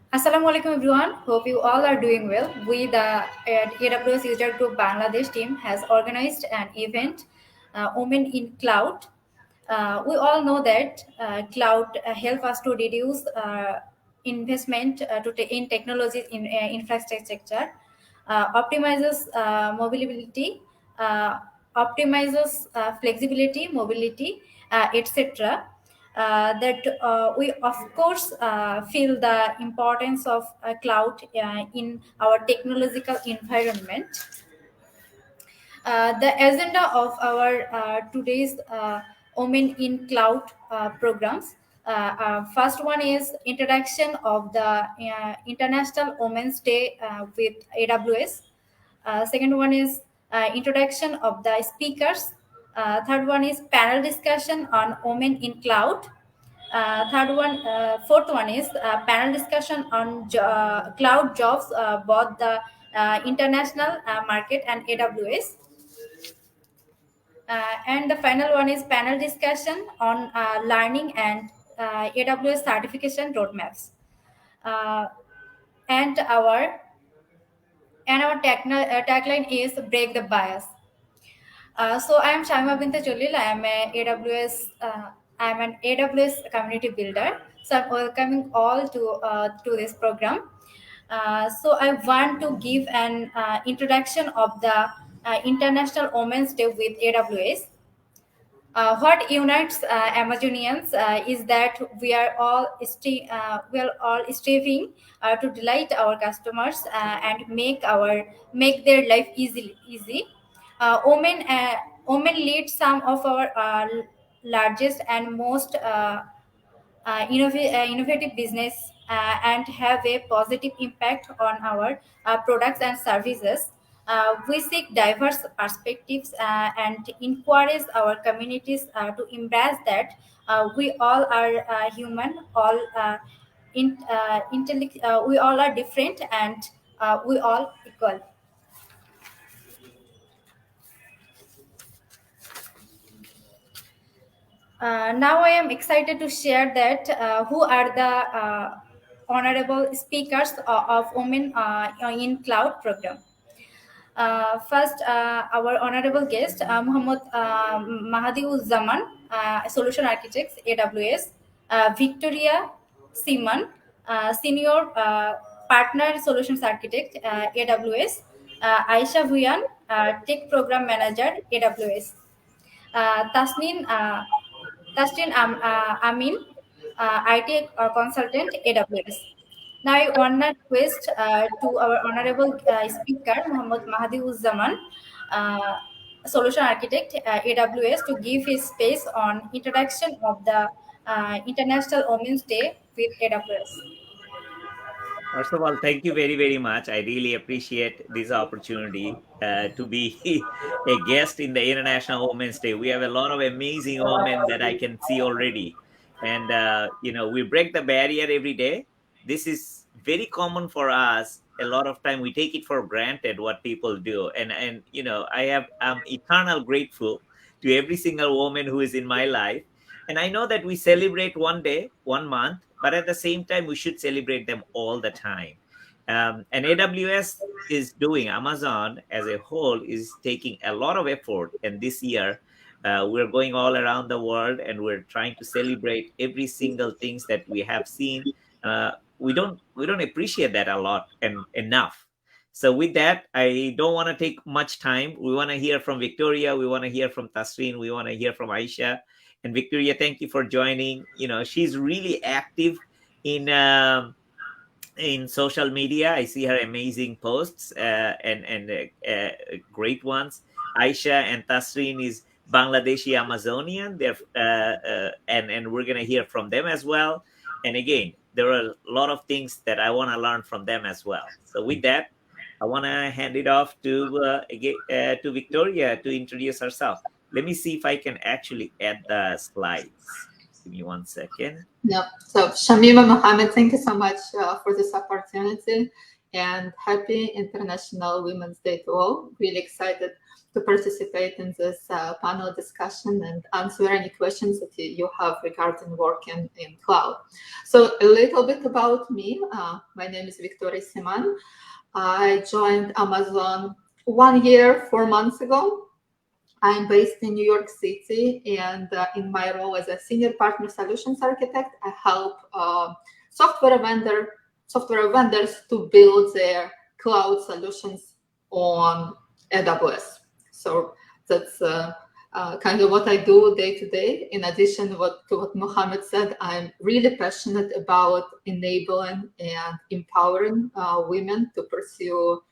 Assalamualaikum everyone. Hope you all are doing well. We, the AWS User Group Bangladesh team, has organized an event, Women in Cloud. We all know that cloud help us to reduce investment in technology in infrastructure, optimizes mobility, uh, optimizes flexibility, mobility, etc. That we of course feel the importance of cloud in our technological environment. The agenda of our today's Women in Cloud programs. First one is introduction of the International Women's Day with AWS. Second one is introduction of the speakers. Third one is panel discussion on women in cloud. Fourth one is panel discussion on cloud jobs, both the international market and AWS. And the final one is panel discussion on learning and AWS certification roadmaps. Uh, and our tagline is break the bias. So I am Shaima Binta Cholil. I am an AWS community builder. So I'm welcoming all to this program. So I want to give an introduction of the International Women's Day with AWS. What unites Amazonians is that we are all striving to delight our customers and make their life easy. Women lead some of our largest and most innovative business and have a positive impact on our products and services. We seek diverse perspectives and encourage our communities to embrace that we all are human, we all are different, and we all equal. Now I am excited to share that who are the honorable speakers of Women in Cloud program. First, our honorable guest, Mohammad Mahdee Zaman, Solution Architects, AWS, Viktoria Seeman, Senior Partner Solutions Architect, AWS, Aisha Bhuiyan, Tech Program Manager, AWS, Tasnin Amin, IT consultant, AWS. Now I want to request to our honorable speaker, Mohammad Mahdee Zaman, uh, solution architect, AWS, to give his space on introduction of the International Women's Day with AWS. First of all, thank you very, very much. I really appreciate this opportunity to be a guest in the International Women's Day. We have a lot of amazing women that I can see already. And, we break the barrier every day. This is very common for us. A lot of time we take it for granted what people do. I'm eternal grateful to every single woman who is in my life. And I know that we celebrate one day, one month, but at the same time, we should celebrate them all the time. And AWS is doing, Amazon as a whole is taking a lot of effort. And this year, we're going all around the world and we're trying to celebrate every single things that we have seen. We don't appreciate that a lot and enough. So with that, I don't want to take much time. We want to hear from Victoria. We want to hear from Tasrin. We want to hear from Aisha. And Victoria, thank you for joining. She's really active in social media. I see her amazing posts and great ones. Aisha and Tasrin is Bangladeshi Amazonian. And we're gonna hear from them as well. And again, there are a lot of things that I want to learn from them as well. So with that, I want to hand it off to Victoria to introduce herself. Let me see if I can actually add the slides. Give me 1 second. Yeah. So Shamima Mohammed, thank you so much for this opportunity and happy International Women's Day to all. Really excited to participate in this panel discussion and answer any questions that you have regarding working in cloud. So a little bit about me. My name is Viktoria Seeman. I joined Amazon 1 year, 4 months ago. I'm based in New York City, and in my role as a Senior Partner Solutions Architect, I help software vendors to build their cloud solutions on AWS. So that's kind of what I do day to day. In addition to what Mohammad said, I'm really passionate about enabling and empowering women to pursue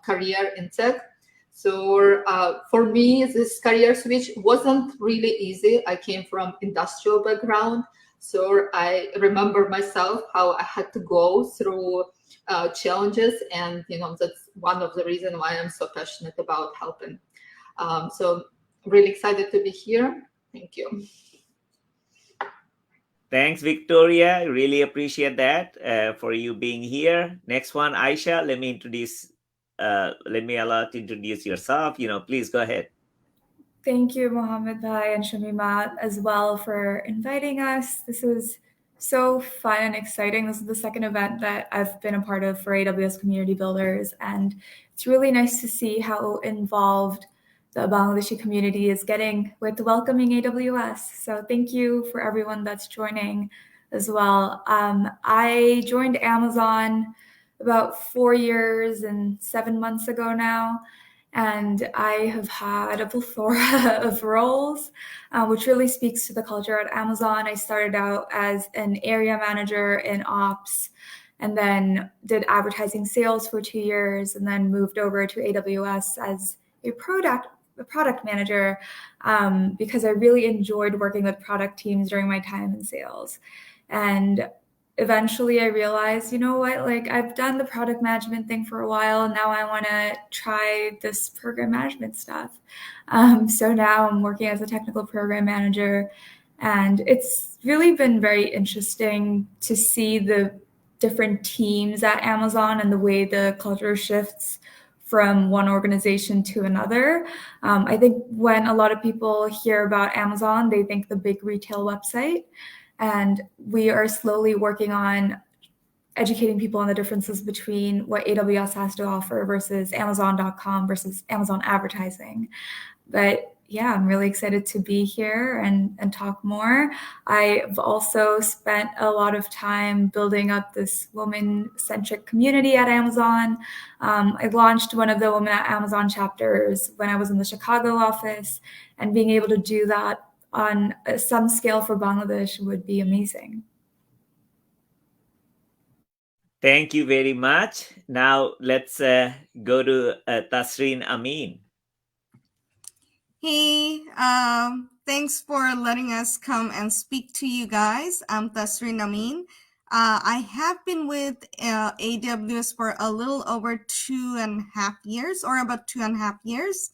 career in tech. So for me, this career switch wasn't really easy. I came from industrial background. So I remember myself how I had to go through challenges, and that's one of the reasons why I'm so passionate about helping. So really excited to be here. Thank you. Thanks, Victoria. Really appreciate that for you being here. Next one, Aisha. Let me allow you to introduce yourself. Please go ahead. Thank you, Mohammad Bhai and Shamima, as well for inviting us. This is so fun and exciting. This is the second event that I've been a part of for AWS Community Builders, and it's really nice to see how involved the Bangladeshi community is getting with welcoming AWS. So thank you for everyone that's joining as well. I joined Amazon about 4 years and 7 months ago now. And I have had a plethora of roles, which really speaks to the culture at Amazon. I started out as an area manager in ops, and then did advertising sales for 2 years, and then moved over to AWS as a product manager, because I really enjoyed working with product teams during my time in sales. And eventually I realized, I've done the product management thing for a while, and now I want to try this program management stuff. So now I'm working as a technical program manager, and it's really been very interesting to see the different teams at Amazon and the way the culture shifts from one organization to another. I think when a lot of people hear about Amazon, they think the big retail website. And we are slowly working on educating people on the differences between what AWS has to offer versus Amazon.com versus Amazon advertising. But yeah, I'm really excited to be here and talk more. I've also spent a lot of time building up this woman-centric community at Amazon. I launched one of the Women at Amazon chapters when I was in the Chicago office, and being able to do that on some scale for Bangladesh would be amazing. Thank you very much. Now let's go to Tasrin Amin. Hey, thanks for letting us come and speak to you guys. I'm Tasrin Amin. I have been with AWS for a little over 2.5 years, or about 2.5 years.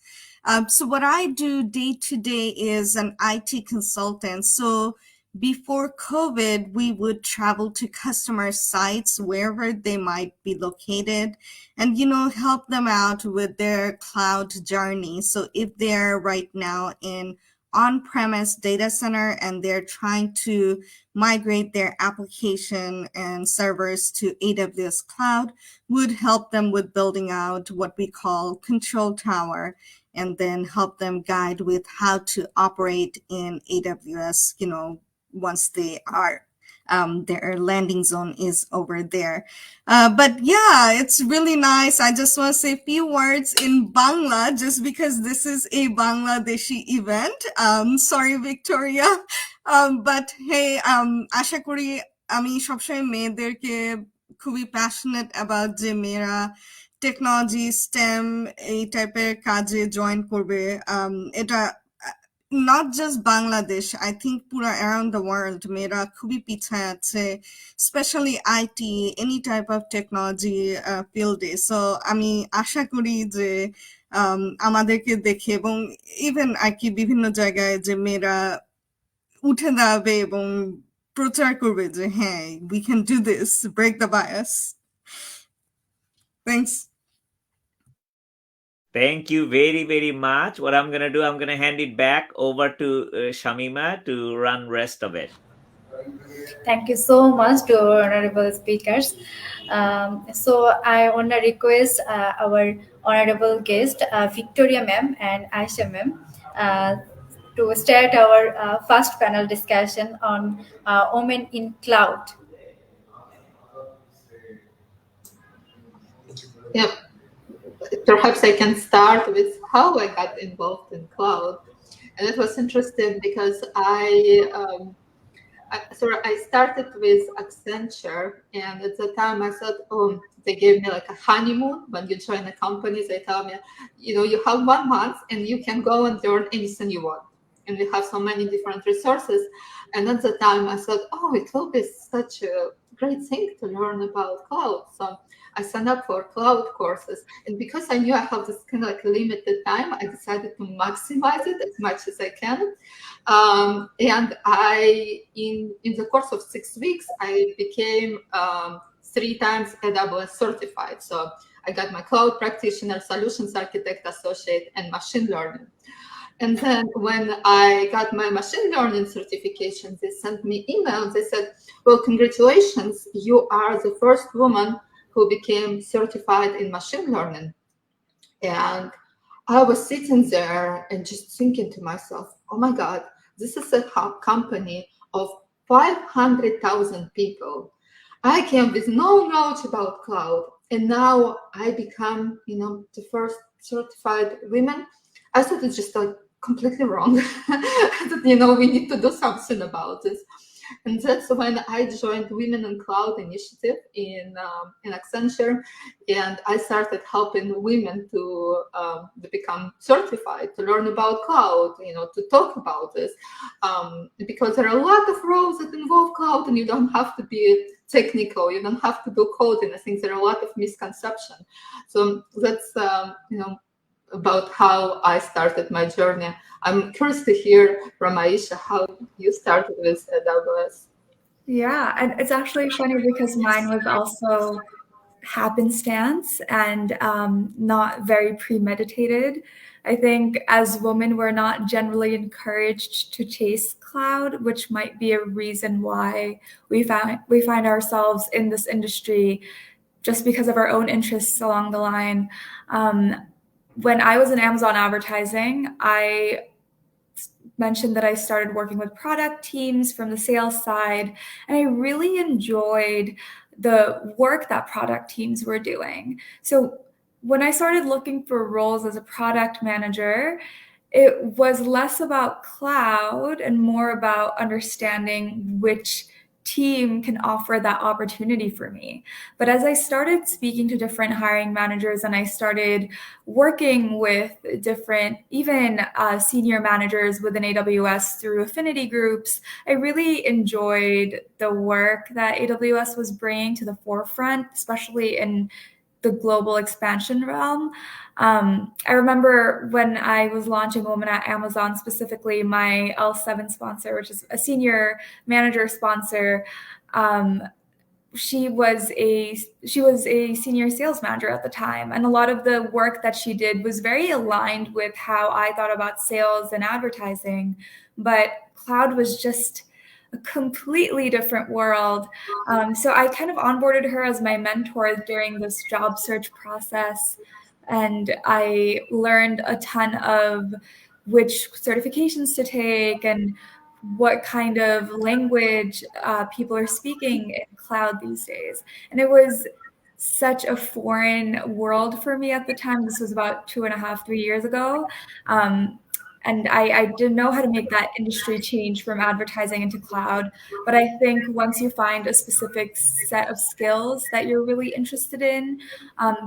So what I do day to day is an IT consultant. So before COVID, we would travel to customer sites wherever they might be located and, help them out with their cloud journey. So if they're right now in on-premise data center and they're trying to migrate their application and servers to AWS cloud, would help them with building out what we call control tower, and then help them guide with how to operate in AWS, once they are their landing zone is over there. But yeah, it's really nice. I just want to say a few words in Bangla, just because this is a Bangladeshi event. Sorry, Victoria. But hey, আশা করি আমি সবসময় মেয়েদেরকে খুবই passionate about যে মেয়েরা technology, stem এই টাইপের কাজে জয়েন করবে। এটা not just Bangladesh, I think pura around the world, মেয়েরা খুবই পিছায় আছে, especially IT, any type of technology field. So আমি আশা করি যে আমাদেরকে দেখে এবং ইভেন আর কি বিভিন্ন জায়গায় যে মেয়েরা উঠে দাঁড়াবে এবং প্রচার করবে যে হ্যাঁ, we can do this, break the bias. Thanks. Thank you very, very much. What I'm going to do, I'm going to hand it back over to Shamima to run rest of it. Thank you so much to our honorable speakers. So I want to request our honorable guest, Victoria ma'am and Aisha ma'am, to start our first panel discussion on women in cloud. Yeah, perhaps I can start with how I got involved in cloud. And it was interesting because I started with Accenture, and at the time I thought, oh, they gave me like a honeymoon. When you join a company, they tell me, you have 1 month and you can go and learn anything you want. And we have so many different resources. And at the time I thought, oh, it will be such a great thing to learn about cloud. So I signed up for cloud courses. And because I knew I have this kind of like limited time, I decided to maximize it as much as I can. And in the course of 6 weeks, I became 3 times AWS certified. So I got my cloud practitioner, solutions architect, associate, and machine learning. And then when I got my machine learning certification, they sent me emails. They said, well, congratulations, you are the first woman who became certified in machine learning. And I was sitting there and just thinking to myself, oh my God, this is a company of 500,000 people. I came with no knowledge about cloud, and now I become, the first certified women. I thought it's just like completely wrong. That, we need to do something about this. And that's when I joined Women in Cloud initiative in Accenture, and I started helping women to become certified, to learn about cloud, to talk about this, because there are a lot of roles that involve cloud, and you don't have to be technical, you don't have to do coding. I think there are a lot of misconceptions. So that's about how I started my journey. I'm curious to hear from Aisha how you started with AWS. Yeah, and it's actually funny because mine was also happenstance and not very premeditated. I think as women, we're not generally encouraged to chase cloud, which might be a reason why we find ourselves in this industry just because of our own interests along the line. When I was in Amazon advertising, I mentioned that I started working with product teams from the sales side, and I really enjoyed the work that product teams were doing. So when I started looking for roles as a product manager, it was less about cloud and more about understanding which team can offer that opportunity for me. But as I started speaking to different hiring managers and I started working with different, even senior managers within AWS through affinity groups, I really enjoyed the work that AWS was bringing to the forefront, especially in the global expansion realm. I remember when I was launching Women at Amazon, specifically my L7 sponsor, which is a senior manager sponsor. She was a senior sales manager at the time, and a lot of the work that she did was very aligned with how I thought about sales and advertising. But cloud was just a completely different world. So I kind of onboarded her as my mentor during this job search process. And I learned a ton of which certifications to take and what kind of language people are speaking in cloud these days. And it was such a foreign world for me at the time. This was about 2.5, 3 years ago. And I didn't know how to make that industry change from advertising into cloud. But I think once you find a specific set of skills that you're really interested in,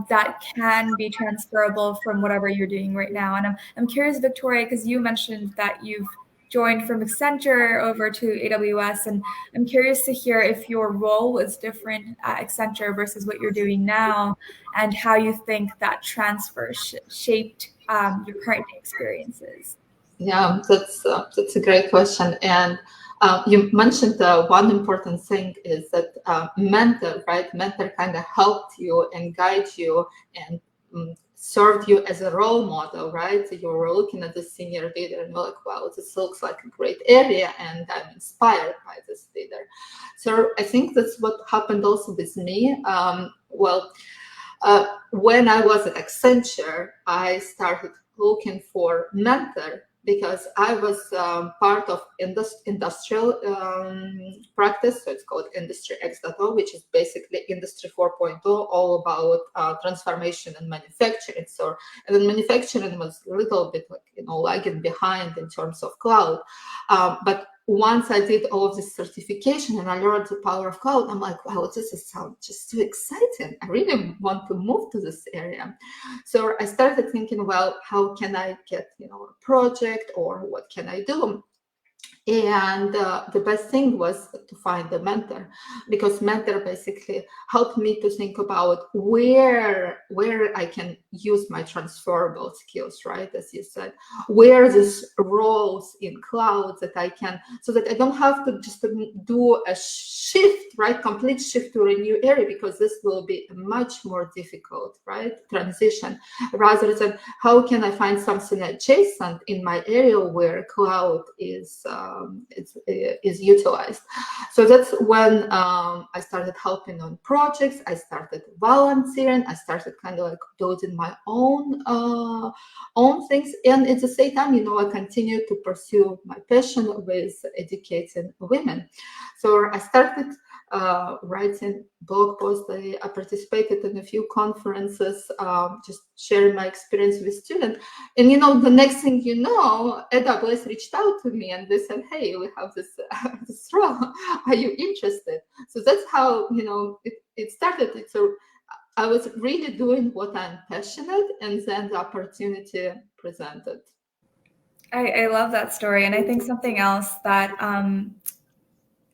that can be transferable from whatever you're doing right now. And I'm curious, Victoria, because you mentioned that you've joined from Accenture over to AWS, and I'm curious to hear if your role was different at Accenture versus what you're doing now, and how you think that transfer shaped your current experiences. Yeah, that's a great question. And you mentioned one important thing is that mentor, right? Mentor kind of helped you and guide you and served you as a role model, right? You were looking at the senior leader and you're like, wow, this looks like a great area, and I'm inspired by this leader. So I think that's what happened also with me. When I was at Accenture, I started looking for mentor because I was part of industrial practice. So it's called Industry X.0, which is basically Industry 4.0, all about transformation and manufacturing. So, and then manufacturing was a little bit like, lagging behind in terms of cloud. But once I did all of this certification and I learned the power of cloud, I'm like, wow, this sounds just too exciting. I really want to move to this area. So I started thinking, well, how can I get, a project, or what can I do? And the best thing was to find a mentor, because mentor basically helped me to think about where I can use my transferable skills, right? As you said, where these roles in cloud that I can, so that I don't have to just do a shift, right? Complete shift to a new area, because this will be a much more difficult, right? Transition, rather than how can I find something adjacent in my area where cloud is utilized. So that's when I started helping on projects. I started volunteering. I started kind of like building my own things, and at the same time, I continued to pursue my passion with educating women. So I started writing blog posts. I participated in a few conferences, just sharing my experience with students. And the next thing you know, AWS reached out to me and they said, "Hey, we have this this role. Are you interested?" So that's how it started. So I was really doing what I'm passionate, and then the opportunity presented. I love that story. And I think something else that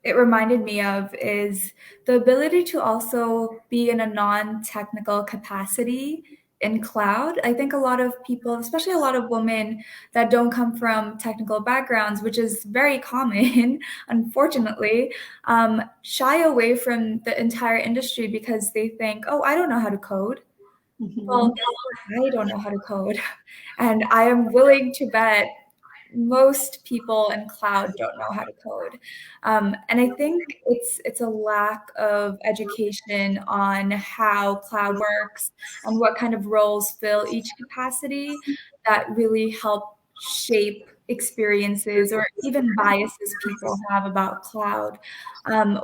it reminded me of is the ability to also be in a non-technical capacity in cloud. I think a lot of people, especially a lot of women that don't come from technical backgrounds, which is very common, unfortunately, shy away from the entire industry because they think, oh, I don't know how to code. Well, guess what? I don't know how to code. And I am willing to bet most people in cloud don't know how to code. And I think it's a lack of education on how cloud works and what kind of roles fill each capacity that really help shape experiences or even biases people have about cloud.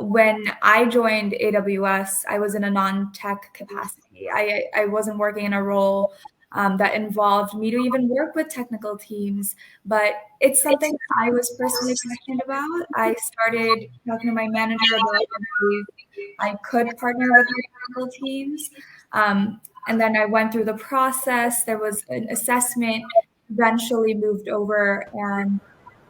When I joined AWS, I was in a non-tech capacity. I wasn't working in a role that involved me to even work with technical teams, but it's something I was personally passionate about. I started talking to my manager about ways I could partner with the technical teams. And then I went through the process. There was an assessment, eventually moved over and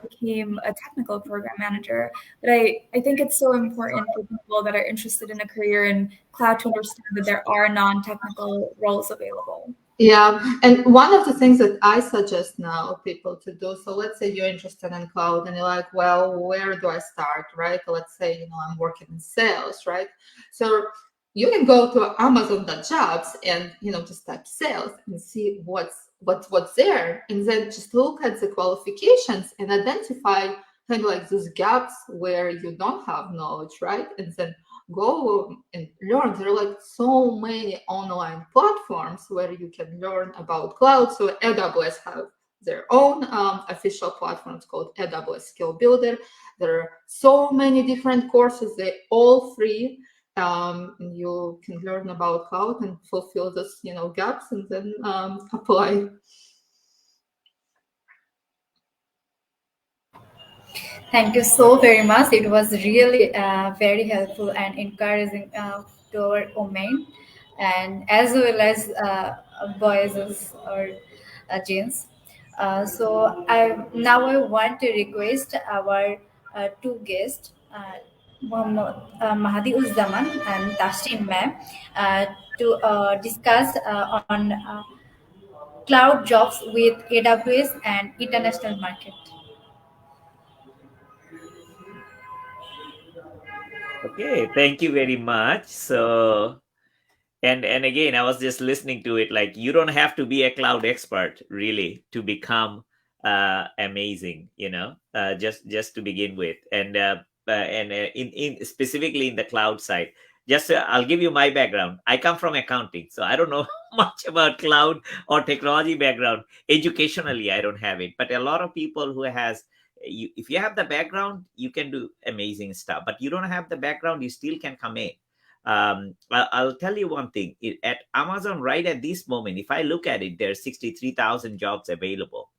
became a technical program manager. But I think it's so important for people that are interested in a career in cloud to understand that there are non-technical roles available. Yeah, and one of the things that I suggest now people to do, so let's say you're interested in cloud and you're like, well, where do I start, right? Let's say, I'm working in sales, right? So you can go to Amazon.jobs and, just type sales and see what's there. And then just look at the qualifications and identify kind of like those gaps where you don't have knowledge, right? And then go and learn. There are like so many online platforms where you can learn about cloud. So AWS have their own official platforms called AWS Skill Builder. There are so many different courses. They're all free. You can learn about cloud and fulfill those gaps, and then apply. Thank you so very much. It was really very helpful and encouraging to our women, and as well as boys or gents. So I want to request our two guests, Mohammad, Mahdee Zaman and Tasrin Ma'am, to discuss on cloud jobs with AWS and international market. Okay, thank you very much. So And again, I was just listening to it, like, you don't have to be a cloud expert really to become amazing, just to begin with. And in specifically in the cloud side, just I'll give you my background. I come from accounting, so I don't know much about cloud or technology background. Educationally, I don't have it, but a lot of people who has if you have the background, you can do amazing stuff. But you don't have the background, you still can come in. I'll tell you one thing. At Amazon right at this moment, if I look at it, there's 63,000 jobs available,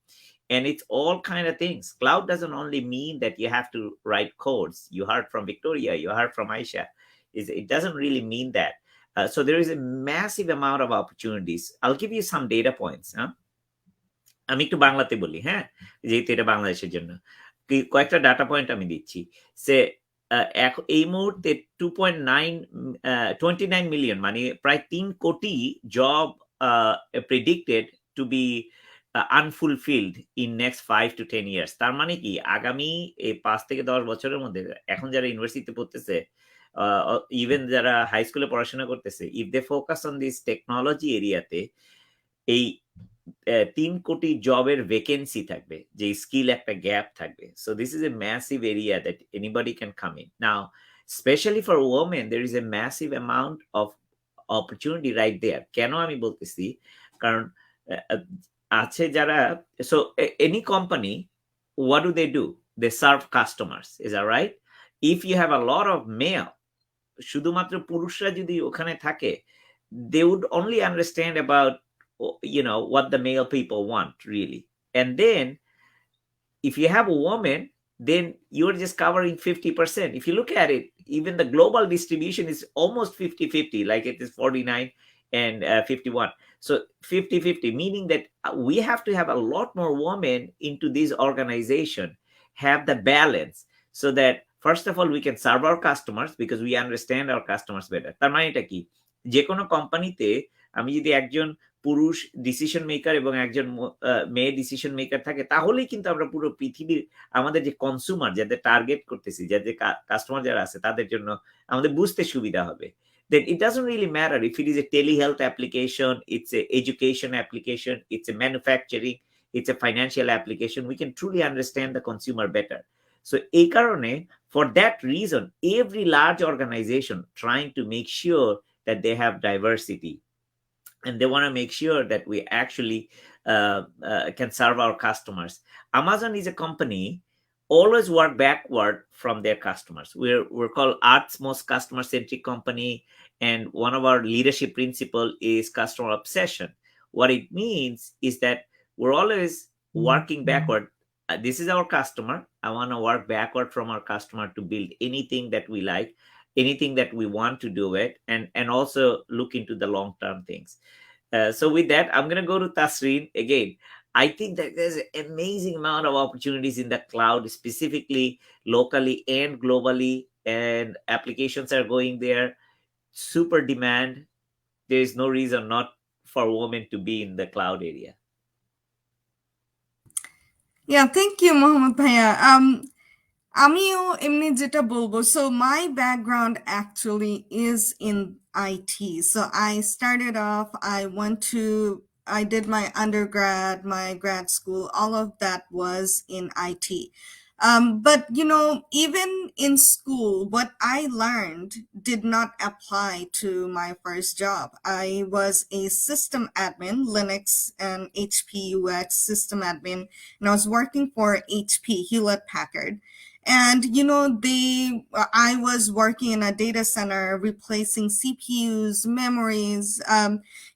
and it's all kind of things. Cloud doesn't only mean that you have to write codes. You heard from Victoria, you heard from Aisha. It doesn't really mean that. So there is a massive amount of opportunities. I'll give you some data points. আমি একটু বাংলাতে বলি, হ্যাঁ, যেহেতু এটা বাংলাদেশের জন্য কয়েকটা ডাটা পয়েন্ট আমি দিচ্ছি। সে এই মুহূর্তে 29 মিলিয়ন, মানে প্রায় 3 crore job predicted to be unfulfilled in next 5 to 10 years। তার মানে কি আগামী 5 থেকে 10 বছরের মধ্যে এখন যারা ইউনিভার্সিটিতে পড়তেছে, ইভেন যারা হাই স্কুলে পড়াশোনা করতেছে, if they focus on this technology এরিয়াতে, এই 3 কোটি জবের ভ্যাকেন্সি থাকবে, যে স্কিল একটা গ্যাপ থাকবে। So this is a massive area that anybody can come in. Now specially for women there is a massive amount of opportunity right there। কেন আমি বলতেছি, কারণ আছে যারা, so any company, what do? They serve customers, is that right? If you have a lot of male, শুধুমাত্র পুরুষরা যদি ওখানে থাকে, they would only understand about what the male people want really. And then if you have a woman, then you're just covering 50%. If you look at it, even the global distribution is almost 50-50, like it is 49 and 51. So 50-50, meaning that we have to have a lot more women into this organization, have the balance, so that first of all we can serve our customers because we understand our customers better। তার মানে এটা কি, যে কোনো কোম্পানিতে আমি যদি একজন পুরুষ ডিসিশন মেকার এবং একজন মেয়ে ডিসিশন মেকার থাকে, তাহলেই কিন্তু আমরা পুরো পৃথিবীর আমাদের যে কনসুমার যাদের টার্গেট করতেছি, যাদের কাস্টমার যারা আছে, তাদের জন্য আমাদের বুঝতে সুবিধা হবে। Then it doesn't really matter if it is a telehealth application, it's a education application, it's a manufacturing, it's a financial application. We can truly understand the consumer better. So এই কারণে, for that reason, every large organization trying to make sure that they have diversity, and they want to make sure that we actually can serve our customers. Amazon is a company always work backward from their customers. We're called Earth's most customer-centric company, and one of our leadership principle is customer obsession. What it means is that we're always working backward. This is our customer. I want to work backward from our customer to build anything that we like, anything that we want to do it, and also look into the long-term things. So with that, I'm going to go to Tasrin again. I think that there's an amazing amount of opportunities in the cloud, specifically locally and globally, and applications are going there. Super demand. There is no reason not for women to be in the cloud area. Yeah, thank you, Mohammad Bhaiya. আমিও এমনি যেটা বলবো, so my background actually is in IT. So I started off, I did my undergrad, my grad school, all of that was in IT. But even in school, what I learned did not apply to my first job. I was a system admin, Linux and HP UX system admin, and I was working for HP, Hewlett Packard. And I was working in a data center replacing CPUs, memories.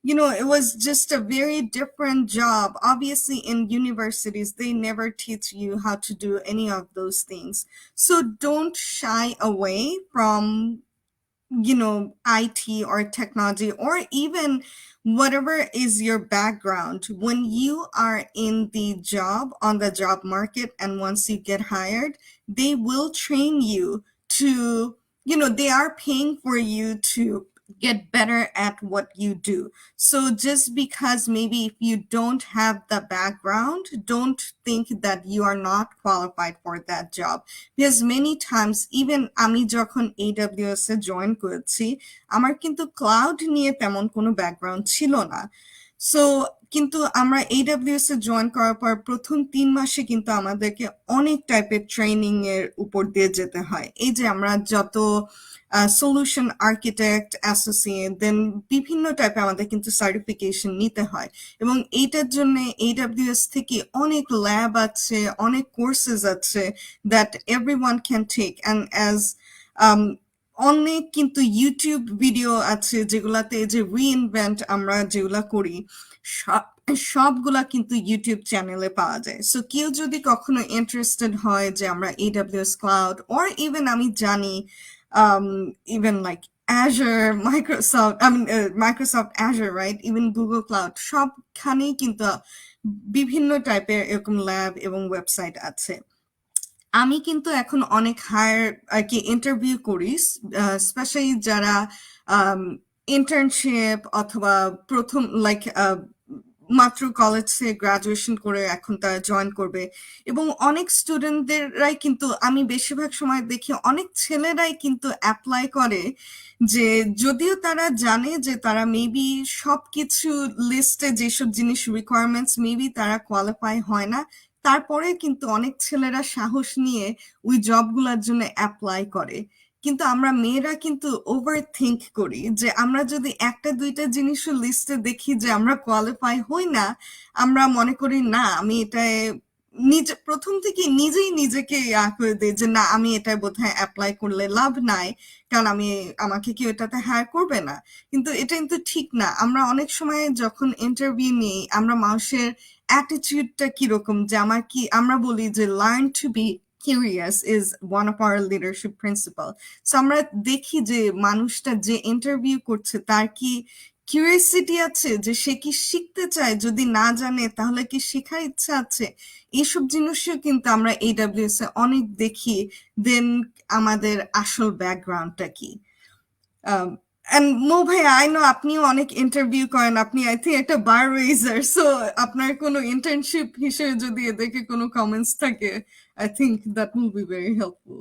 It was just a very different job. Obviously, in universities, they never teach you how to do any of those things. So don't shy away from IT or technology, or even whatever is your background. When you are in the job, on the job market, and once you get hired, they will train you to, they are paying for you to get better at what you do. So just because maybe if you don't have the background, don't think that you are not qualified for that job. Because many times, even আমি যখন AWS এ join করেছি, আমার কিন্তু cloud নিয়ে তেমন কোনো background ছিল না। সো কিন্তু আমরা AWS এ জয়েন করার পর প্রথম ৩ মাসে কিন্তু আমাদেরকে অনেক টাইপের ট্রেনিং এর উপর দিয়ে যেতে হয়। এই যে আমরা যত সলিউশন আর্কিটেক্ট, অ্যাসোসিয়েট, দেন বিভিন্ন টাইপের আমাদের কিন্তু সার্টিফিকেশন নিতে হয়। এবং এইটার জন্য AWS থেকে অনেক ল্যাব আছে, অনেক কোর্সেস আছে that everyone can take. And as অনেক কিন্তু ইউটিউব ভিডিও আছে যেগুলাতে এই যে রিইনভেন্ট আমরা যেগুলা করি সবগুলা কিন্তু ইউটিউব চ্যানেলে পাওয়া যায়। সো কেউ যদি কখনো ইন্টারেস্টেড হয় যে আমরা AWS ক্লাউড অর ইভেন আমি জানি even like Azure, Microsoft Azure, right? Even Google Cloud, সবখানেই কিন্তু বিভিন্ন টাইপের এরকম ল্যাব এবং ওয়েবসাইট আছে। আমি কিন্তু এখন অনেক হায়ার আর কি ইন্টারভিউ করি, স্পেশালি যারা ইন্টার্নশিপ অথবা প্রথম লাইক মাত্র কলেজ থেকে গ্রাজুয়েশন করে এখন তারা জয়েন করবে। এবং অনেক স্টুডেন্টদেররাই কিন্তু আমি বেশিরভাগ সময় দেখি অনেক ছেলেরাই কিন্তু অ্যাপ্লাই করে, যে যদিও তারা জানে যে তারা মেবি সবকিছু লিস্টে যেসব জিনিস রিকোয়ারমেন্টস মেবি তারা কোয়ালিফাই হয় না, তারপরে কিন্তু অনেক ছেলেরা সাহস নিয়ে ওই জবগুলোর জন্য অ্যাপ্লাই করে। কিন্তু আমরা মেয়েরা কিন্তু ওভার থিঙ্ক করি, যে আমরা যদি একটা দুইটা জিনিসও লিস্টে দেখি যে আমরা কোয়ালিফাই হই না, আমরা মনে করি না আমি এটায় নিজে প্রথম থেকে নিজেই নিজেকে করে দিই যে না আমি এটা বোধহয় অ্যাপ্লাই করলে লাভ নাই, কারণ আমাকে কেউ এটাতে হায়ার করবে না। কিন্তু এটা কিন্তু ঠিক না। আমরা অনেক সময় যখন ইন্টারভিউ নিই আমরা মানুষের অ্যাটিটিউডটা কিরকম, যে আমরা বলি যে learn to be curious is one of our leadership principle. So আমরা দেখি যে মানুষটা যে ইন্টারভিউ করছে তার কি কিউরিয়াসিটি আছে, যে সে কি শিখতে চায়, যদি না জানে তাহলে কি শেখার ইচ্ছা আছে। এইসব জিনিসও কিন্তু আমরা AWS এ অনেক দেখি। দেন আমাদের আসল ব্যাকগ্রাউন্ডটা কি। And Mo ভাইয়া, I know আপনিও অনেক ইন্টারভিউ করেন, আপনি আই থিঙ্ক একটা বার রেজার, সো আপনার কোনো ইন্টার্নশিপ হিসেবে যদি এদেরকে কোনো কমেন্টস থাকে, I think that will be very helpful.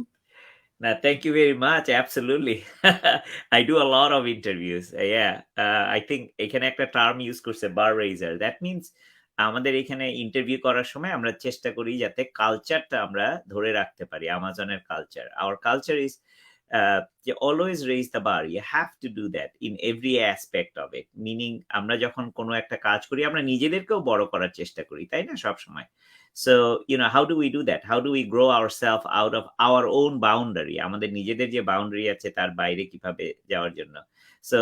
Now, thank you very much. Absolutely. I do a lot of interviews. Yeah. I think এখানে একটা টার্ম ইউজ করছে বার রেজার। দ্যাট মিনস আমাদের এখানে ইন্টারভিউ করার সময় আমরা চেষ্টা করি যাতে কালচারটা আমরা ধরে রাখতে পারি, আমাজনের culture. Our culture is always raise the bar. You have to do that in every aspect of it. Meaning আমরা যখন কোনো একটা কাজ করি আমরা নিজেদেরকেও বড় করার চেষ্টা করি, তাই না, সব সময়। So, how do we do that? How do we grow ourselves out of our own boundary? আমাদের নিজেদের যে বাউন্ডারি আছে তার বাইরে কিভাবে যাওয়ার জন্য। So,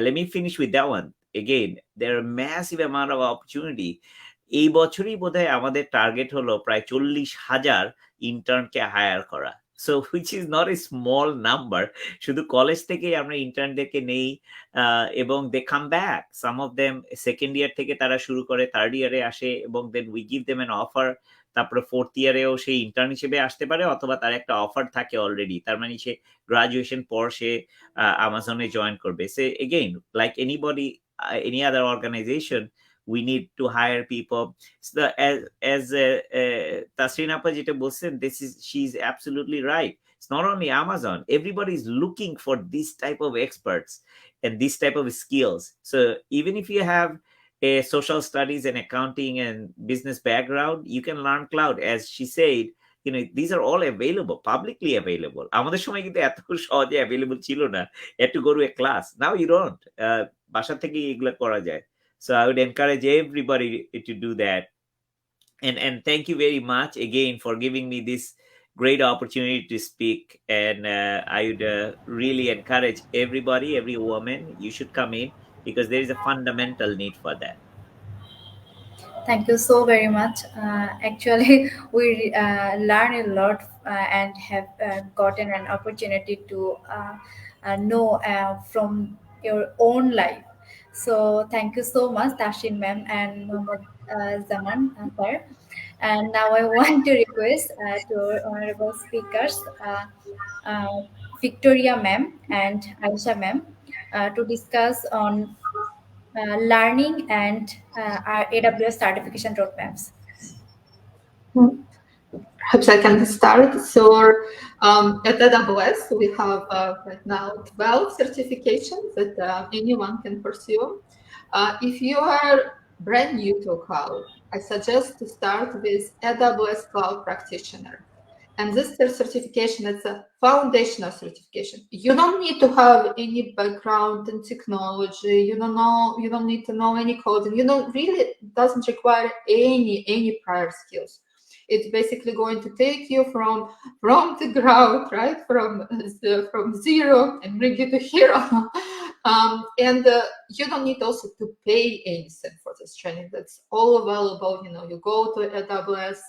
let me finish with that one. Again, there are massive amount of opportunity. এই বছরই বোধহয় আমাদের টার্গেট হলো প্রায় 40,000 ইন্টার্নকে হায়ার করা। So, which is not a small number. শুধু কলেজ থেকেই আমরা ইন্টার্নদেরকে নেই এবং they come back. Some of them second year থেকে তারা শুরু করে, থার্ড ইয়ারে আসে এবং then we give them an offer. তারপরে ফোর্থ ইয়ারেও সে ইন্টার্ন হিসেবে আসতে পারে, অথবা তার একটা অফার থাকে অলরেডি, তার মানে সে গ্রাজুয়েশন পর সে আমাজনে জয়েন করবে। সে again like anybody, any other organization, we need to hire people. So as Tasrin Appa যেটা বলছেন, she's absolutely right. It's not only Amazon, everybody is looking for this type of experts and this type of skills. So even if you have a social studies and accounting and business background, you can learn cloud. As she said, these are all available, publicly available. আমাদের সময় কিন্তু এত সহজে available ছিল না। You had to go to a class. Now you don't. বাসা থেকে এগুলো করা যায়। So I would encourage everybody to do that. And thank you very much again for giving me this great opportunity to speak. And I would really encourage everybody, every woman, you should come in, because there is a fundamental need for that. Thank you so very much. Actually, we learn a lot and have gotten an opportunity to know from your own life. So thank you so much, Tashin ma'am and Mohammad Zaman sir. And now I want to request to our honorable speakers, uh, Victoria ma'am and Aisha ma'am, to discuss on learning and our AWS certification roadmaps. Perhaps I can start. So at AWS, we have right now 12 certifications that anyone can pursue. If you are brand new to cloud, I suggest to start with AWS Cloud Practitioner. And this certification is a foundational certification. You don't need to have any background in technology. You don't need to know any coding. You don't really doesn't require any prior skills. It's basically going to take you from the ground, right, from zero and bring you to hero. And you don't need also to pay anything for this training. That's all available. You go to AWS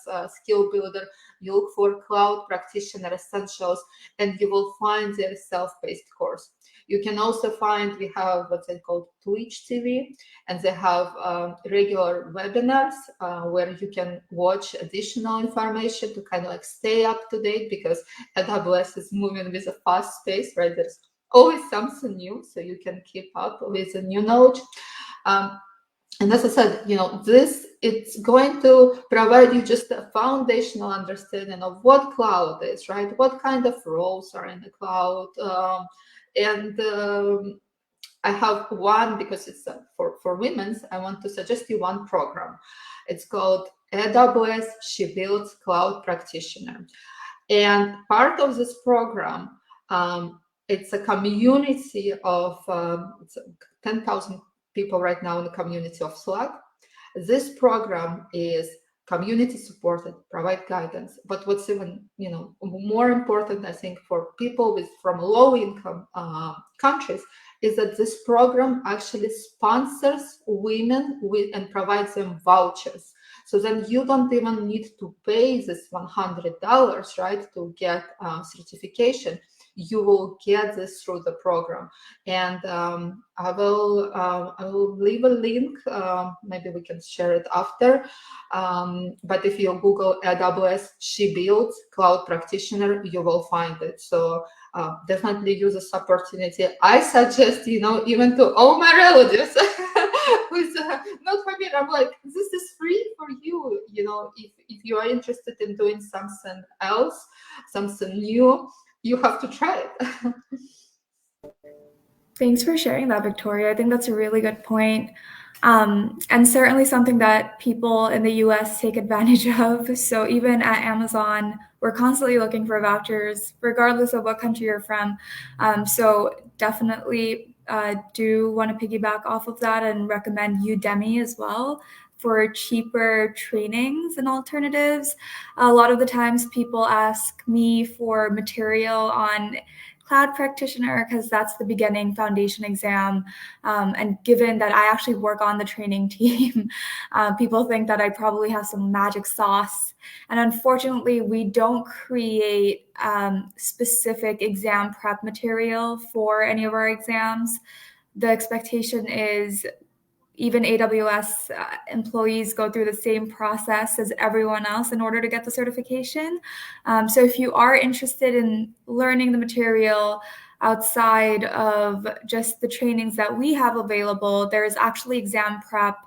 Skill Builder, you look for Cloud Practitioner Essentials, and you will find their self-paced course. You can also find, we have what they call Twitch TV, and they have regular webinars where you can watch additional information to kind of like stay up to date, because AWS is moving with a fast pace, right? There's always something new, so you can keep up with the new knowledge. And as I said, it's going to provide you just a foundational understanding of what cloud is, right? What kind of roles are in the cloud. I have one, because it's for women's, I want to suggest you one program. It's called AWS She Builds Cloud Practitioner. And part of this program, it's a community of 10,000 people right now in the community of Slack. This program is community supported, provide guidance. But what's even more important, I think, for people from low income countries, is that this program actually sponsors women and provides them vouchers. So then you don't even need to pay this $100, right, to get certification. You will get this through the program. And I will leave a link. Maybe we can share it after. But if you Google AWS She Builds Cloud Practitioner, you will find it. So definitely use this opportunity. I suggest, even to all my relatives who's not familiar, I'm like, this is free for you. If you are interested in doing something else, something new, you have to try it. Thanks for sharing that, Victoria. I think that's a really good point. And certainly something that people in the US take advantage of. So even at Amazon, we're constantly looking for vouchers, regardless of what country you're from. So definitely do want to piggyback off of that and recommend Udemy as well for cheaper trainings and alternatives. A lot of the times people ask me for material on Cloud Practitioner because that's the beginning foundation exam. And given that I actually work on the training team, people think that I probably have some magic sauce. And unfortunately, we don't create specific exam prep material for any of our exams. The expectation is even AWS employees go through the same process as everyone else in order to get the certification. So if you are interested in learning the material outside of just the trainings that we have available, there is actually exam prep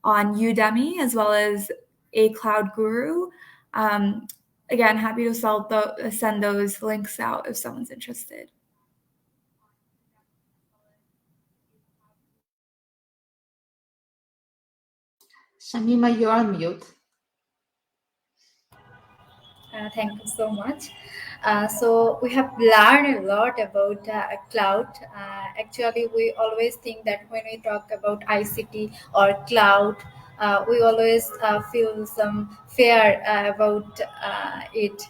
on Udemy as well as a Cloud Guru. Again, happy to send those links out if someone's interested. Shamima, you're on mute. Thank you so much. So we have learned a lot about cloud. Actually, we always think that when we talk about ICT or cloud, we always feel some fear about it.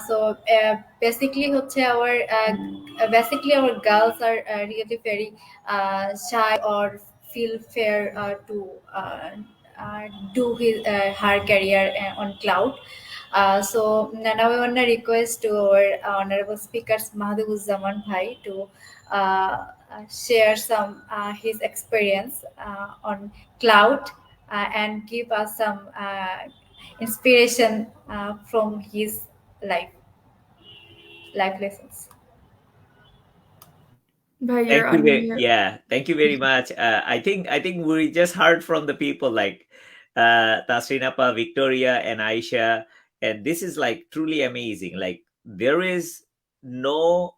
So basically, our girls are really very shy or feel fear to do her career on cloud. So now we want to request to our honorable speakers Mahdee Zaman Bhai to share some his experience on cloud and give us some inspiration from his life lessons. Bhai, you're Thank you. on mute. Yeah, thank you very much. I think we just heard from the people like Tasrin Appa, Victoria, and Aisha, and this is like truly amazing. Like there is no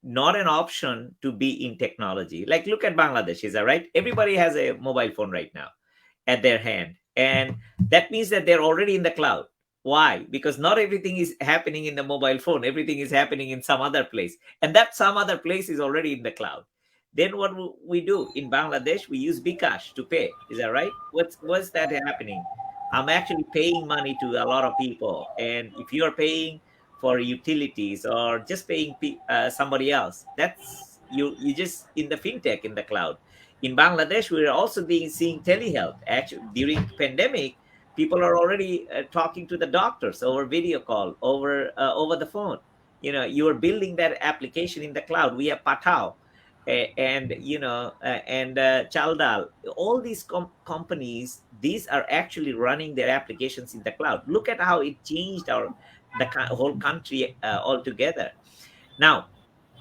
not an option to be in technology. Like look at Bangladesh, is that right? Everybody has a mobile phone right now at their hand. And that means that they're already in the cloud. Why? Because not everything is happening in the mobile phone, everything is happening in some other place. And that some other place is already in the cloud. Then what we do in Bangladesh, we use Bikash to pay. Is that right? What's that happening? I'm actually paying money to a lot of people. And if you're paying for utilities or just paying somebody else, that's you just in the fintech in the cloud. In Bangladesh, we're also seeing telehealth. Actually, during pandemic, people are already talking to the doctors over video call, over the phone. You are building that application in the cloud. We have Patao, and Chaldal. All these companies, these are actually running their applications in the cloud. Look at how it changed whole country altogether. Now,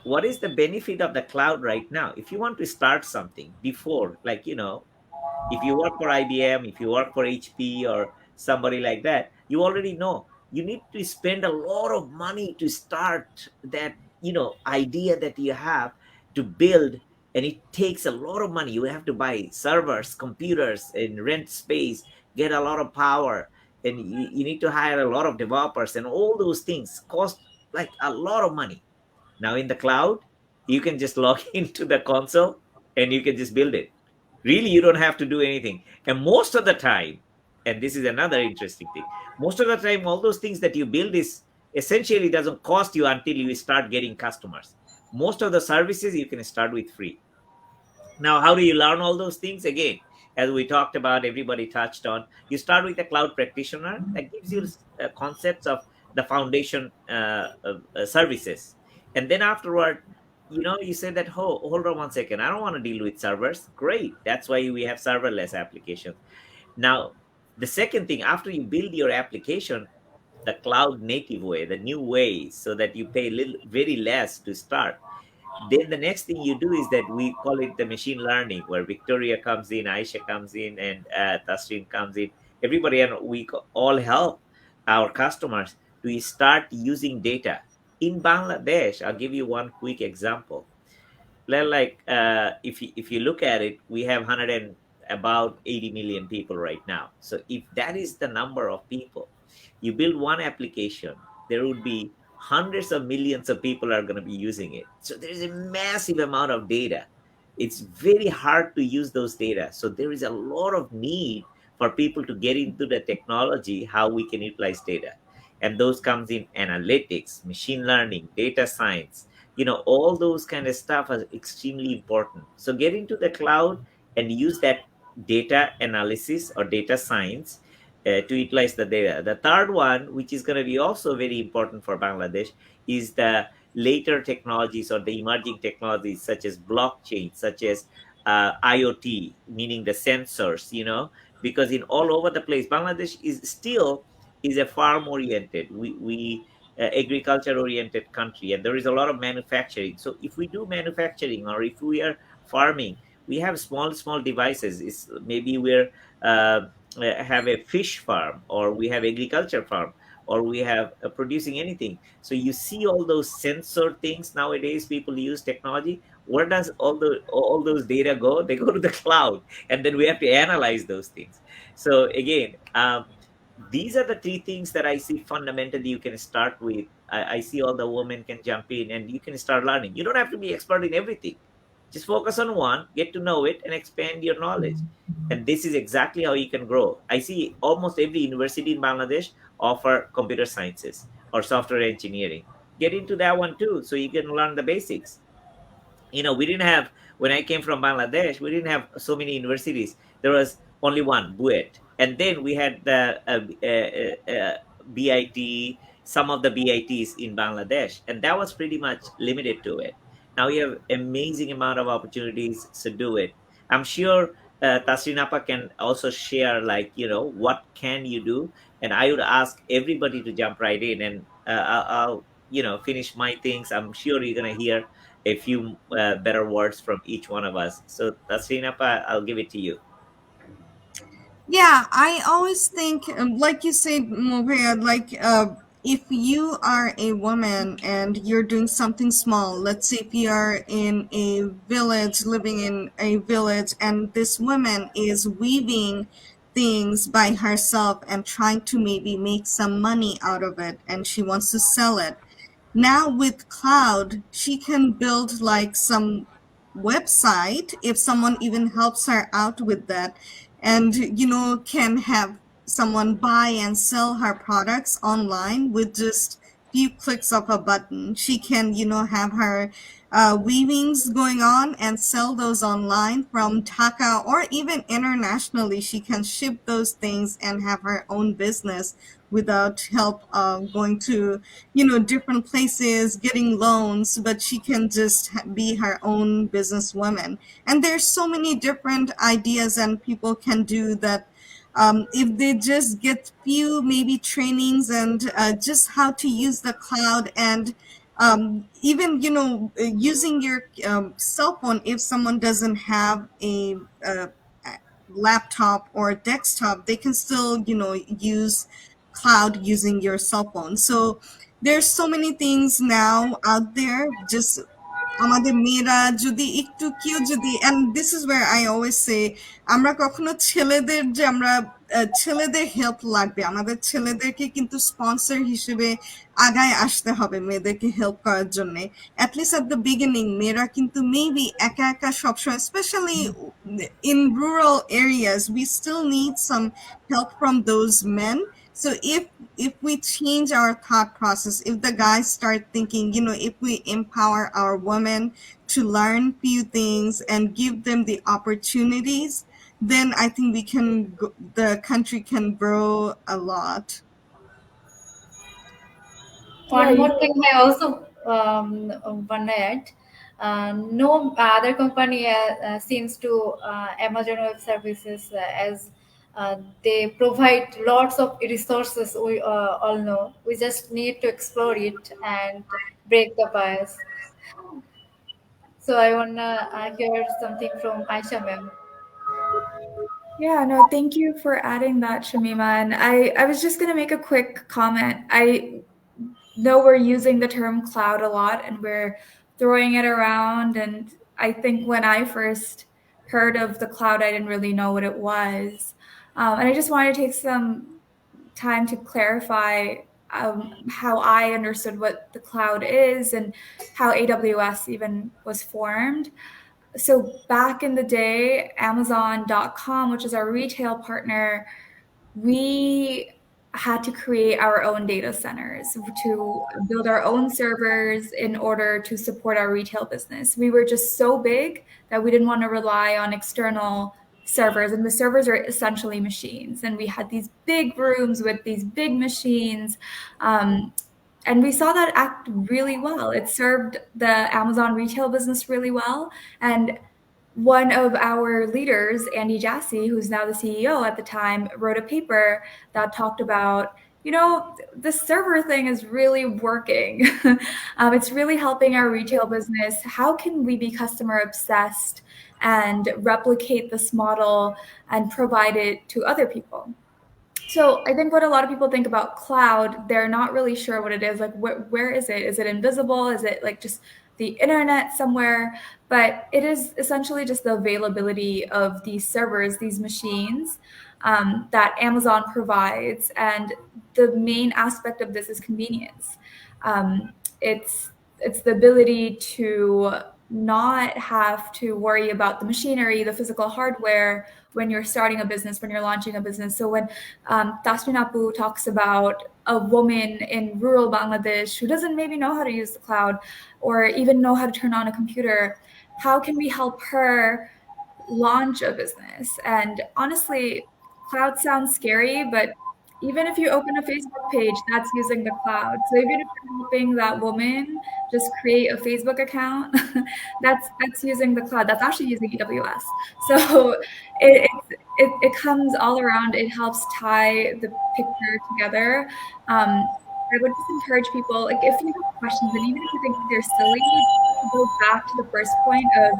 what is the benefit of the cloud right now? If you want to start something before, like, if you work for IBM, if you work for HP or somebody like that, you already know you need to spend a lot of money to start that, idea that you have to build. And it takes a lot of money. You have to buy servers, computers, and rent space, get a lot of power. And you need to hire a lot of developers, and all those things cost like a lot of money. Now in the cloud, you can just log into the console and you can just build it. Really, you don't have to do anything. And most of the time, and this is another interesting thing, most of the time, all those things that you build is essentially doesn't cost you until you start getting customers. Most of the services you can start with free. Now, how do you learn all those things? Again, as we talked about, everybody touched on, you start with a cloud practitioner that gives you concepts of the foundation services. And then afterward, you say that, oh, hold on 1 second, I don't want to deal with servers. Great. That's why we have serverless applications. Now, the second thing, after you build your application, the cloud native way, the new way, so that you pay very less to start, then the next thing you do is that we call it the machine learning, where Victoria comes in, Aisha comes in, and Tasrin comes in. Everybody, and we all help our customers to start using data. In Bangladesh, I'll give you one quick example. Like if you look at it, we have 100 and about 80 million people right now. So if that is the number of people, you build one application, there would be hundreds of millions of people are going to be using it. So there is a massive amount of data. It's very hard to use those data. So there is a lot of need for people to get into the technology, how we can utilize data. And those comes in analytics, machine learning, data science. All those kind of stuff are extremely important. So get into the cloud and use that data analysis or data science to utilize the data. The third one, which is going to be also very important for Bangladesh, is the later technologies or the emerging technologies such as blockchain, such as IoT, meaning the sensors. Because in all over the place, Bangladesh is a farm oriented. We agriculture oriented country, and there is a lot of manufacturing. So if we do manufacturing or if we are farming, we have small devices. It's maybe we're have a fish farm, or we have agriculture farm, or we have producing anything. So you see all those sensor things nowadays, people use technology. Where does all those data go? They go to the cloud, and then we have to analyze those things. So again, these are the three things that I see fundamentally you can start with. I see all the women can jump in and you can start learning. You don't have to be expert in everything. Just focus on one, get to know it, and expand your knowledge. And this is exactly how you can grow. I see almost every university in Bangladesh offer computer sciences or software engineering. Get into that one too, so you can learn the basics. We didn't have, when I came from Bangladesh, we didn't have so many universities. There was only one, Buet. And then we had the BIT, some of the BITs in Bangladesh. And that was pretty much limited to it. Now we have amazing amount of opportunities to do it. I'm sure Tasrin Appa can also share, like, what can you do? And I would ask everybody to jump right in, and I'll finish my things. I'm sure you're going to hear a few better words from each one of us. So, Tasrin, I'll give it to you. Yeah, I always think, like you said, Mubaya, like if you are a woman and you're doing something small, let's say if you are in a village, living in a village, and this woman is weaving things by herself and trying to maybe make some money out of it, and she wants to sell it. Now with cloud, she can build like some website if someone even helps her out with that, and can have someone buy and sell her products online with just few clicks of a button. She can have her weavings going on and sell those online from Dhaka or even internationally. She can ship those things and have her own business without help going to different places, getting loans, but she can just be her own businesswoman. And there's so many different ideas and people can do that. If they just get few maybe trainings and just how to use the cloud, and even using your cell phone, if someone doesn't have a laptop or desktop, they can still use cloud using your cell phone. So there's so many things now out there. Just আমাদের মেয়েরা যদি একটু কেউ যদি, and this is where I always say, আমরা কখনো ছেলেদের যে আমরা ছেলেদের হেল্প লাগবে, আমাদের ছেলেদেরকে কিন্তু স্পন্সর হিসেবে আগায় আসতে হবে মেয়েদেরকে হেল্প করার জন্য। at least at the beginning মেয়েরা কিন্তু মেবি একা একা সবসময়, especially in rural areas, we still need some help from those men. So if we change our thought process, if the guys start thinking, if we empower our women to learn few things and give them the opportunities, then I think the country can grow a lot. One Yeah, more thing I also want to add. No other company seems to Amazon Web Services as they provide lots of resources. We all know. We just need to explore it and break the bias. So I wanna hear something from Aisha ma'am. Yeah, no, thank you for adding that, Shamima. And I was just going to make a quick comment. I know we're using the term cloud a lot and we're throwing it around. And I think when I first heard of the cloud, I didn't really know what it was. And I just wanted to take some time to clarify how I understood what the cloud is and how AWS even was formed. So back in the day, Amazon.com, which is our retail partner, we had to create our own data centers to build our own servers in order to support our retail business. We were just so big that we didn't want to rely on external servers, and the servers are essentially machines. And we had these big rooms with these big machines. And we saw that act really well. It served the Amazon retail business really well. And one of our leaders, Andy Jassy, who's now the CEO at the time, wrote a paper that talked about, the server thing is really working. It's really helping our retail business. How can we be customer obsessed and replicate this model and provide it to other people? So I think what a lot of people think about cloud, they're not really sure what it is. Like, where is it? Is it invisible? Is it like just the internet somewhere? But it is essentially just the availability of these servers, these machines that Amazon provides. And the main aspect of this is convenience. It's the ability to not have to worry about the machinery, the physical hardware when you're starting a business, when you're launching a business. So when Tasrin Apu talks about a woman in rural Bangladesh who doesn't maybe know how to use the cloud or even know how to turn on a computer, how can we help her launch a business? And honestly, cloud sounds scary, but even if you open a Facebook page, that's using the cloud. So even if you're helping that woman just create a Facebook account, that's using the cloud. That's actually using AWS. So it comes all around. It helps tie the picture together. I would just encourage people, like if you have questions, and even if you think they're silly, to go back to the first point of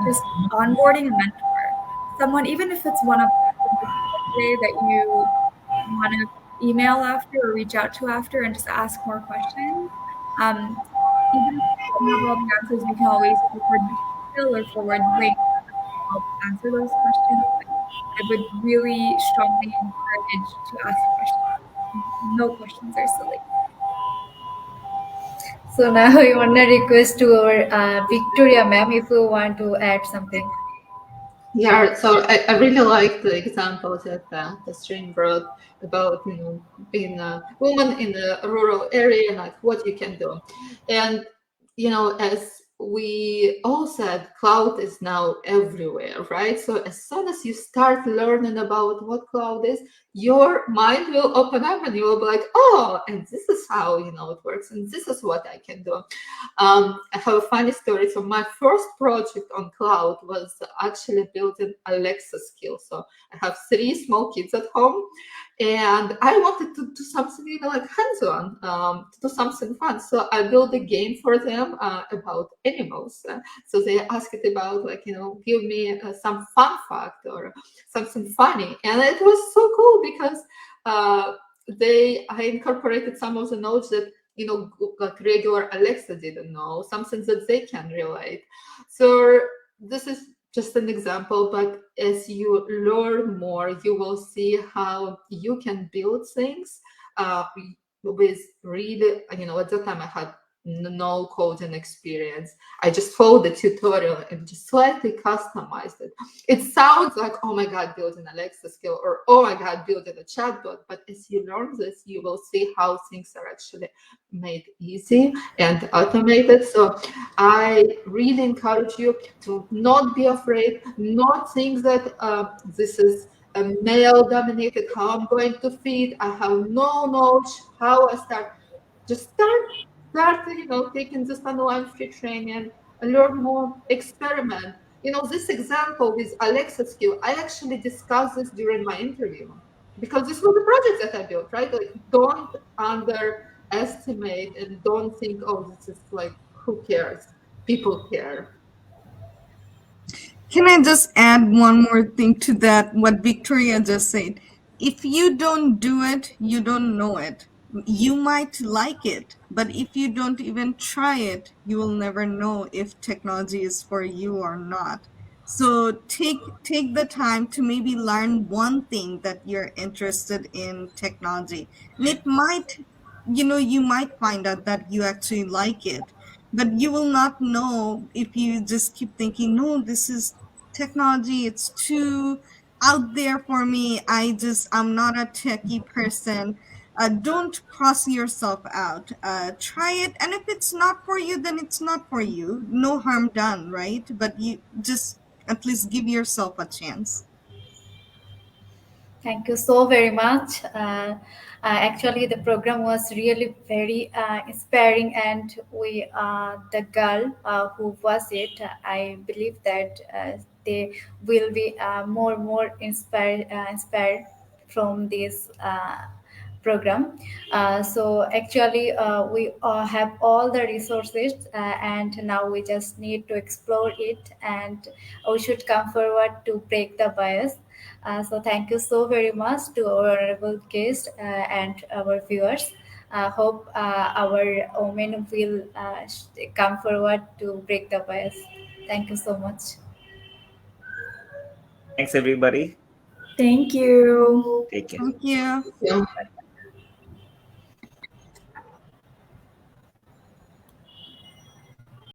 just onboarding a mentor. Someone, even if it's one of today that you want to email after or reach out to after and just ask more questions. Um, even if you don't have all the answers, you can always forward material or forward links to help answer those questions. But I would really strongly encourage to ask questions. No questions are silly. So now we want to request to our Victoria ma'am if you want to add something. Yeah, so I really like the example that the stream brought about, being a woman in a rural area and like what you can do. And, as we all said, cloud is now everywhere, right? So as soon as you start learning about what cloud is, your mind will open up and you will be like, oh, and this is how, it works. And this is what I can do. I have a funny story. So my first project on cloud was actually building Alexa skill. So I have 3 small kids at home, and I wanted to do something, like hands-on, to do something fun. So I built a game for them about animals. So they asked it about, like, give me some fun fact or something funny, and it was so cool because I incorporated some of the notes that like regular Alexa didn't know, something that they can relate. So this is just an example, but as you learn more, you will see how you can build things with really, at that time I had no coding experience. I just followed the tutorial and just slightly customized it. It sounds like, oh my God, building Alexa skill, or oh my God, building a chatbot. But as you learn this, you will see how things are actually made easy and automated. So I really encourage you to not be afraid, not think that this is a male dominated, how I'm going to feed, I have no knowledge, how I start. Just start, taking this online free training, learn more, experiment. This example with Alexa skill, I actually discussed this during my interview because this was a project that I built, right? Like, don't underestimate and don't think, oh, this is like, who cares? People care. Can I just add one more thing to that? What Victoria just said. If you don't do it, you don't know it. You might like it, but if you don't even try it, you will never know if technology is for you or not. So take the time to maybe learn one thing that you're interested in technology. And it might, you might find out that you actually like it, but you will not know if you just keep thinking, no, this is technology, it's too out there for me, I'm not a techie person. Don't cross yourself out. Try it, and if it's not for you, then it's not for you. No harm done, right? But you just at least give yourself a chance. Thank you so very much. Actually, the program was really very inspiring, and the girl who was it, I believe that they will be more inspired from this program. So actually, we have all the resources, and now we just need to explore it, and we should come forward to break the bias. So thank you so very much to our honorable guest and our viewers. Hope our women will come forward to break the bias. Thank you so much. Thanks, everybody. Thank you. Take care. Thank you. Yeah. Bye.